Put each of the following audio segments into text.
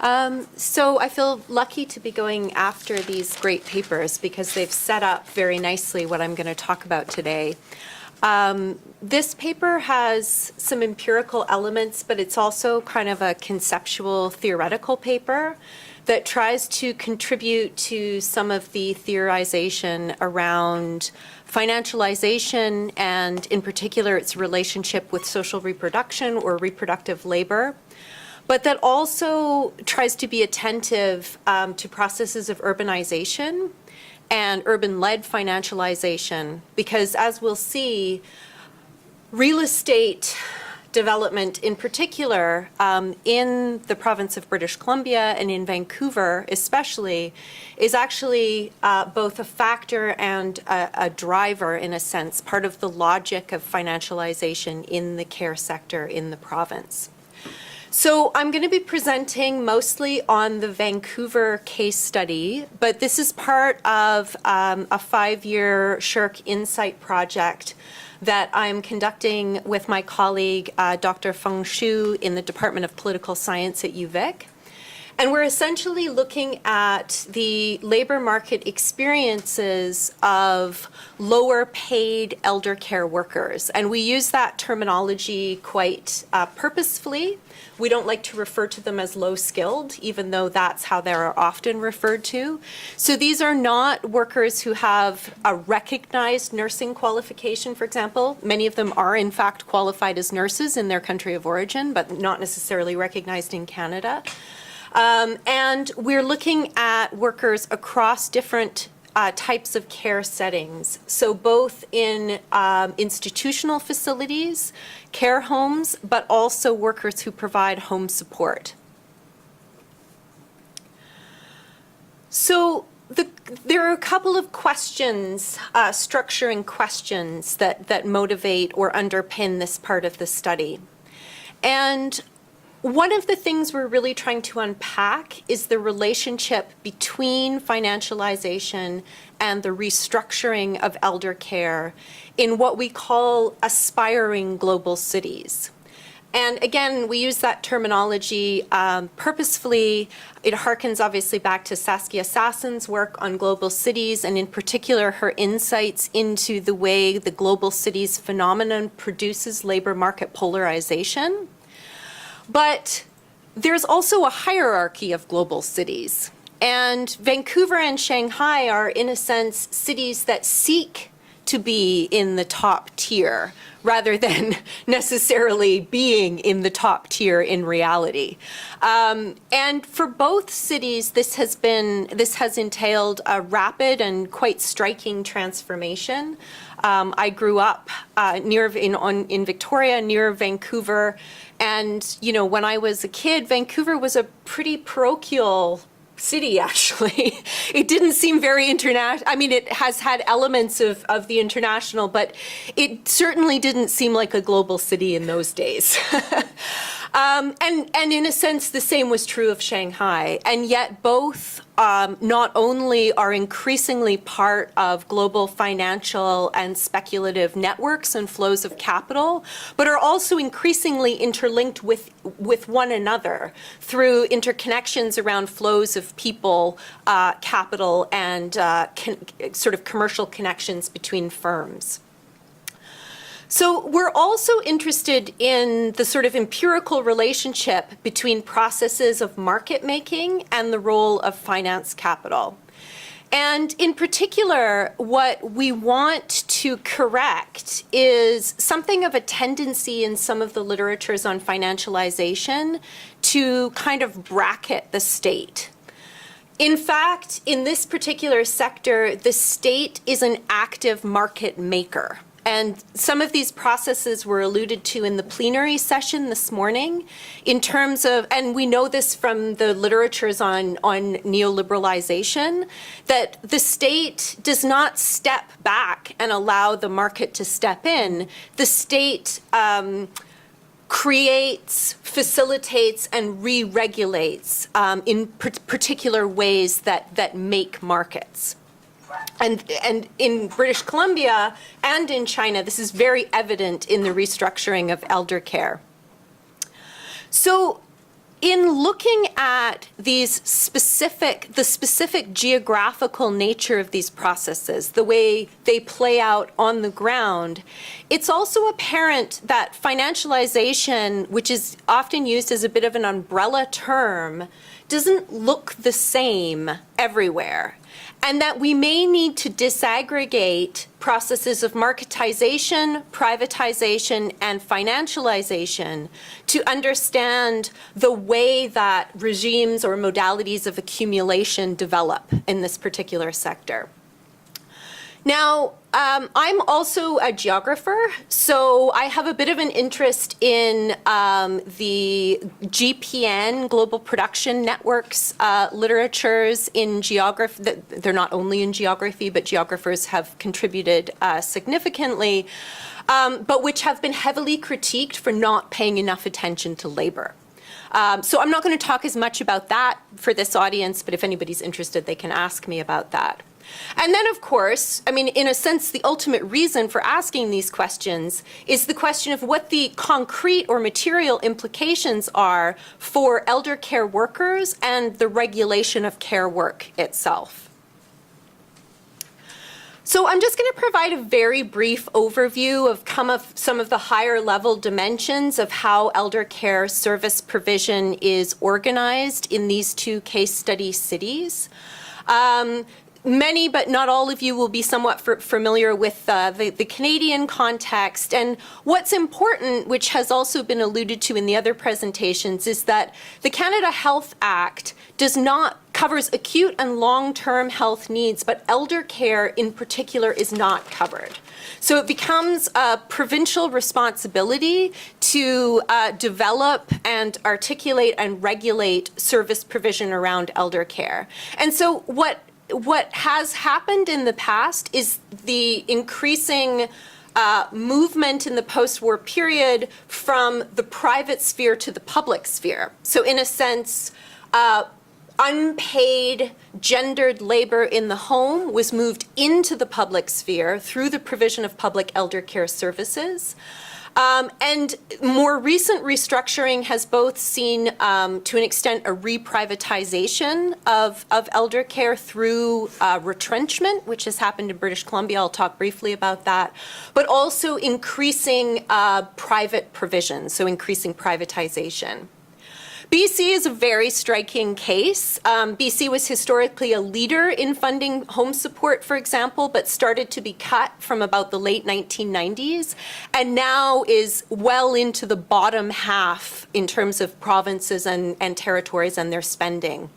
So I feel lucky to be going after these great papers because they've set up very nicely what I'm going to talk about today. This paper has some empirical elements, but it's also kind of a conceptual theoretical paper that tries to contribute to some of the theorization around financialization and, in particular, its relationship with social reproduction or reproductive labor, but that also tries to be attentive to processes of urbanization and urban-led financialization, because as we'll see, real estate development in particular in the province of British Columbia and in Vancouver especially is actually both a factor and a driver, in a sense, part of the logic of financialization in the care sector in the province. So I'm going to be presenting mostly on the Vancouver case study, but this is part of a 5-year SSHRC Insight project that I'm conducting with my colleague, Dr. Feng Xu, in the Department of Political Science at UVic. And we're essentially looking at the labor market experiences of lower paid elder care workers. And we use that terminology quite purposefully. We don't like to refer to them as low skilled, even though that's how they're often referred to. So these are not workers who have a recognized nursing qualification, for example. Many of them are in fact qualified as nurses in their country of origin, but not necessarily recognized in Canada. And we're looking at workers across different types of care settings. So both in institutional facilities, care homes, but also workers who provide home support. So there are a couple of questions, structuring questions that motivate or underpin this part of the study. And one of the things we're really trying to unpack is the relationship between financialization and the restructuring of elder care in what we call aspiring global cities. And again, we use that terminology purposefully. It harkens obviously back to Saskia Sassen's work on global cities, and in particular her insights into the way the global cities phenomenon produces labor market polarization. But there's also a hierarchy of global cities. And Vancouver and Shanghai are, in a sense, cities that seek to be in the top tier rather than necessarily being in the top tier in reality. And for both cities, this has entailed a rapid and quite striking transformation. I grew up in Victoria, near Vancouver, and when I was a kid, Vancouver was a pretty parochial city, actually. It didn't seem very international. I mean, it has had elements of the international, but it certainly didn't seem like a global city in those days. And in a sense, the same was true of Shanghai. And yet both not only are increasingly part of global financial and speculative networks and flows of capital, but are also increasingly interlinked with one another through interconnections around flows of people, capital, and sort of commercial connections between firms. So we're also interested in the sort of empirical relationship between processes of market making and the role of finance capital. And in particular, what we want to correct is something of a tendency in some of the literatures on financialization to kind of bracket the state. In fact, in this particular sector, the state is an active market maker. And some of these processes were alluded to in the plenary session this morning in terms of, and we know this from the literatures on neoliberalization, that the state does not step back and allow the market to step in. The state creates, facilitates, and re-regulates in particular ways that make markets. And in British Columbia and in China, this is very evident in the restructuring of elder care. So in looking at the specific geographical nature of these processes, the way they play out on the ground, it's also apparent that financialization, which is often used as a bit of an umbrella term, doesn't look the same everywhere, and that we may need to disaggregate processes of marketization, privatization, and financialization to understand the way that regimes or modalities of accumulation develop in this particular sector. Now, I'm also a geographer, so I have a bit of an interest in the GPN, Global Production Networks, literatures in geography. They're not only in geography, but geographers have contributed significantly, but which have been heavily critiqued for not paying enough attention to labor. So I'm not going to talk as much about that for this audience, but if anybody's interested, they can ask me about that. And then, of course, I mean, in a sense, the ultimate reason for asking these questions is the question of what the concrete or material implications are for elder care workers and the regulation of care work itself. So I'm just going to provide a very brief overview of some of the higher level dimensions of how elder care service provision is organized in these two case study cities. Many, but not all of you will be somewhat familiar with the Canadian context. And what's important, which has also been alluded to in the other presentations, is that the Canada Health Act covers acute and long-term health needs, but elder care in particular is not covered. So it becomes a provincial responsibility to develop and articulate and regulate service provision around elder care. And so what has happened in the past is the increasing movement in the post-war period from the private sphere to the public sphere. So in a sense, unpaid gendered labor in the home was moved into the public sphere through the provision of public elder care services. And more recent restructuring has both seen, to an extent, a reprivatization of elder care through retrenchment, which has happened in British Columbia. I'll talk briefly about that, but also increasing private provision, so increasing privatization. BC is a very striking case. BC was historically a leader in funding home support, for example, but started to be cut from about the late 1990s, and now is well into the bottom half in terms of provinces and territories and their spending.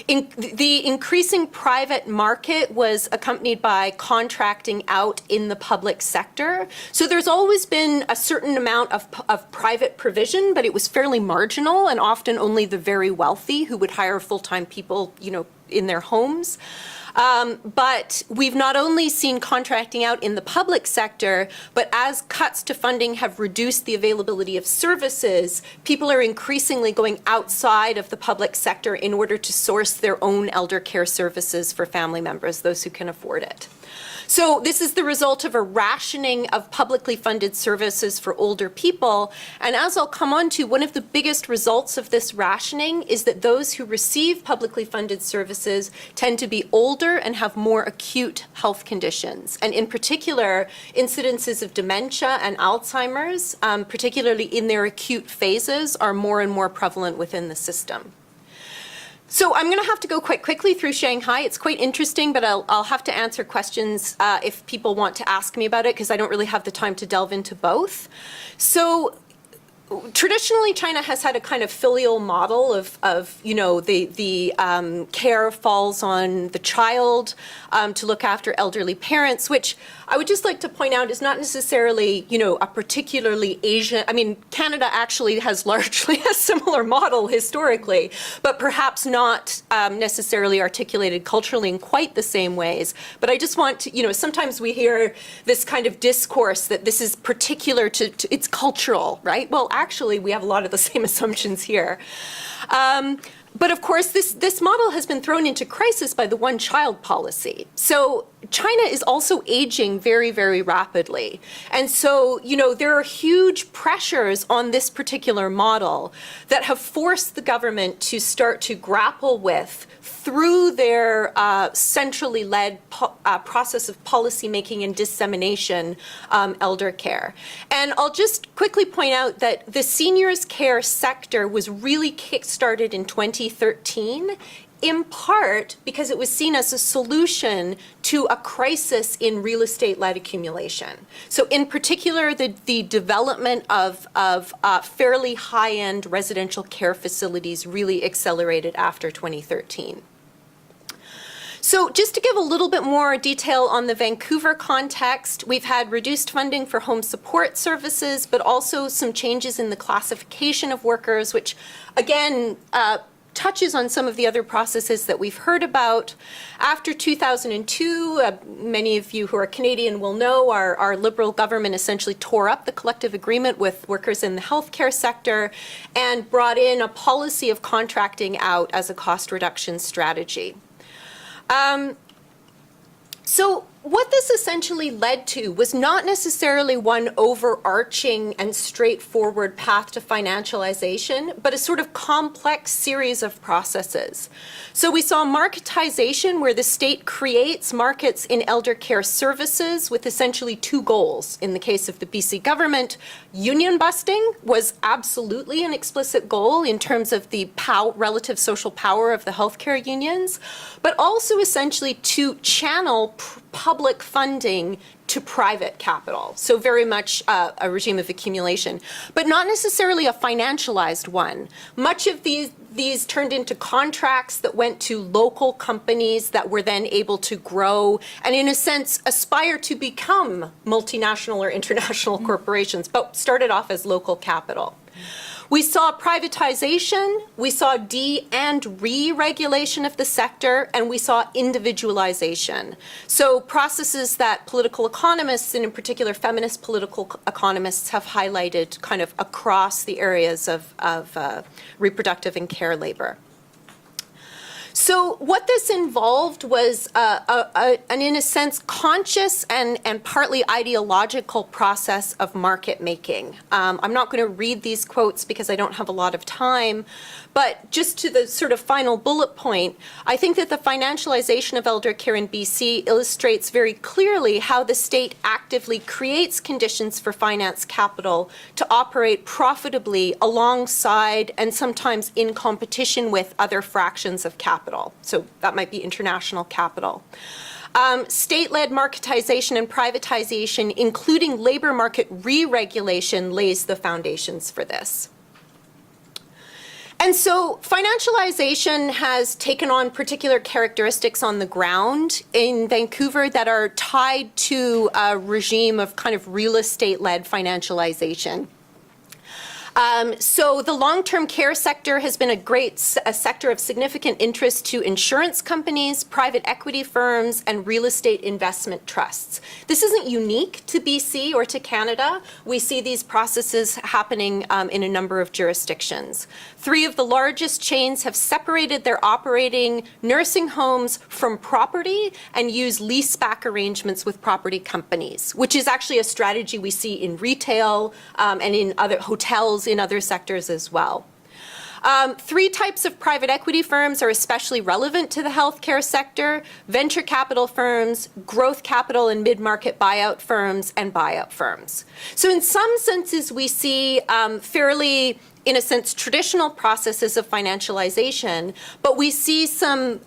The increasing private market was accompanied by contracting out in the public sector. So there's always been a certain amount of private provision, but it was fairly marginal and often only the very wealthy who would hire full-time people, in their homes. But we've not only seen contracting out in the public sector, but as cuts to funding have reduced the availability of services, people are increasingly going outside of the public sector in order to source their own elder care services for family members, those who can afford it. So this is the result of a rationing of publicly funded services for older people. And as I'll come on to, one of the biggest results of this rationing is that those who receive publicly funded services tend to be older and have more acute health conditions. And in particular, incidences of dementia and Alzheimer's, particularly in their acute phases, are more and more prevalent within the system. So I'm going to have to go quite quickly through Shanghai. It's quite interesting, but I'll have to answer questions if people want to ask me about it, because I don't really have the time to delve into both. So traditionally, China has had a kind of filial model of the care falls on the child to look after elderly parents, which I would just like to point out is not necessarily, a particularly Asian. I mean, Canada actually has largely a similar model historically, but perhaps not necessarily articulated culturally in quite the same ways. But I just want to, sometimes we hear this kind of discourse that this is particular to it's cultural, right? Well, actually, we have a lot of the same assumptions here. But of course, this model has been thrown into crisis by the one-child policy. So China is also aging very, very rapidly. And so, there are huge pressures on this particular model that have forced the government to start to grapple with, through their centrally led process of policymaking and dissemination, Eldercare. And I'll just quickly point out that the seniors care sector was really kick-started in 2013, in part because it was seen as a solution to a crisis in real estate-led accumulation. So in particular, the development of fairly high-end residential care facilities really accelerated after 2013. So just to give a little bit more detail on the Vancouver context, we've had reduced funding for home support services, but also some changes in the classification of workers, which again, touches on some of the other processes that we've heard about. After 2002, many of you who are Canadian will know our Liberal government essentially tore up the collective agreement with workers in the healthcare sector and brought in a policy of contracting out as a cost reduction strategy. So what this essentially led to was not necessarily one overarching and straightforward path to financialization, but a sort of complex series of processes. So we saw marketization, where the state creates markets in elder care services with essentially two goals. In the case of the BC government, union busting was absolutely an explicit goal in terms of the relative social power of the healthcare unions, but also essentially to channel public funding to private capital. So very much a regime of accumulation, but not necessarily a financialized one. Much of these turned into contracts that went to local companies that were then able to grow and, in a sense, aspire to become multinational or international corporations, but started off as local capital. We saw privatization, we saw de- and re-regulation of the sector, and we saw individualization. So processes that political economists, and in particular feminist political economists, have highlighted kind of across the areas of reproductive and care labor. So what this involved was an, in a sense, conscious and partly ideological process of market making. I'm not going to read these quotes because I don't have a lot of time, but just to the sort of final bullet point, I think that the financialization of elder care in BC illustrates very clearly how the state actively creates conditions for finance capital to operate profitably alongside and sometimes in competition with other fractions of capital. So that might be international capital. State-led marketization and privatization, including labor market re-regulation, lays the foundations for this. And so financialization has taken on particular characteristics on the ground in Vancouver that are tied to a regime of kind of real estate-led financialization. So the long-term care sector has been a sector of significant interest to insurance companies, private equity firms, and real estate investment trusts. This isn't unique to BC or to Canada. We see these processes happening in a number of jurisdictions. 3 of the largest chains have separated their operating nursing homes from property and use leaseback arrangements with property companies, which is actually a strategy we see in retail and in other hotels in other sectors as well. 3 types of private equity firms are especially relevant to the healthcare sector: venture capital firms, growth capital and mid-market buyout firms, and buyout firms. So in some senses, we see fairly, in a sense, traditional processes of financialization, but we see some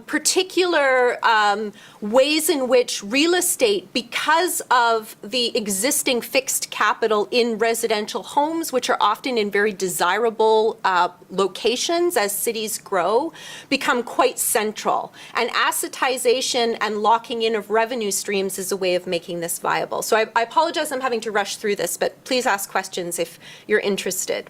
particular ways in which real estate, because of the existing fixed capital in residential homes, which are often in very desirable locations as cities grow, become quite central. And assetization and locking in of revenue streams is a way of making this viable. So I apologize I'm having to rush through this, but please ask questions if you're interested.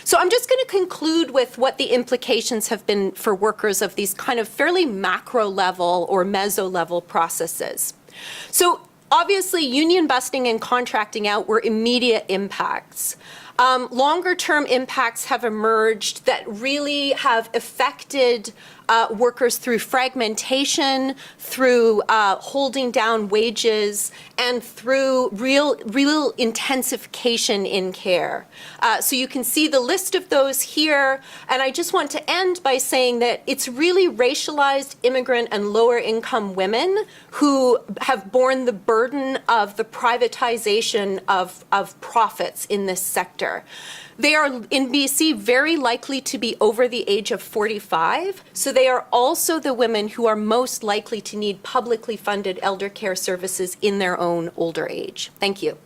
So I'm just going to conclude with what the implications have been for workers of these kind of fairly macro level or meso level processes. So obviously, union busting and contracting out were immediate impacts. Longer-term impacts have emerged that really have affected workers through fragmentation, through holding down wages, and through real intensification in care. So you can see the list of those here, and I just want to end by saying that it's really racialized immigrant and lower income women who have borne the burden of the privatization of profits in this sector. They are, in BC, very likely to be over the age of 45, so they are also the women who are most likely to need publicly funded elder care services in their own older age. Thank you.